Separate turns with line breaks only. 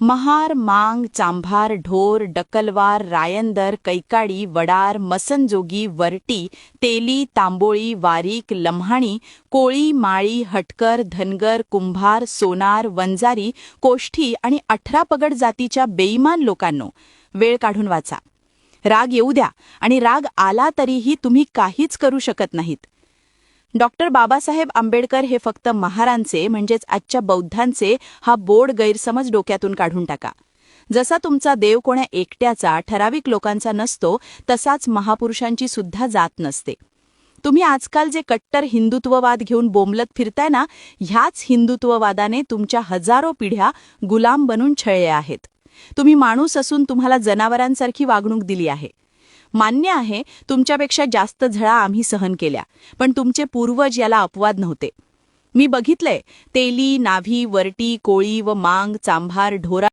महार, मांग, चांभार, ढोर, डकलवार, रायंदर, कैकाडी, वडार, मसनजोगी, वरटी, तेली, तांबोळी, वारीक, लम्हाणी, कोळी, माळी, हटकर, धनगर, कुंभार, सोनार, वंजारी, कोष्ठी आणि 18 पगड जातीच्या बेईमान लोकांनो, वेळ काढून वाचा. राग येऊ द्या, आणि राग आला तरीही तुम्ही काहीच करू शकत नाहीत. डॉक्टर बाबासाहेब आंबेडकर हे फक्त महारांचे म्हणजेच आजच्या बौद्धांचे हा बोड गैरसमज डोक्यातून काढून टाका. जसा तुमचा देव कोण्या एकट्याचा ठराविक लोकांचा नसतो, तसाच महापुरुषांची सुद्धा जात नसते. तुम्ही आजकाल जे कट्टर हिंदुत्ववाद घेऊन बोंबलत फिरताय ना, ह्याच हिंदुत्ववादाने तुमच्या हजारो पिढ्या गुलाम बनून छळले आहेत. तुम्ही माणूस असून तुम्हाला जनावरांसारखी वागणूक दिली आहे. मान्य आहे, तुमच्यापेक्षा जास्त झळा आम्ही सहन केल्या, पण तुमचे पूर्वज याला अपवाद नव्हते. मी बघितलंय, तेली, नाभी, वरटी, कोळी व मांग, चांभार, ढोरा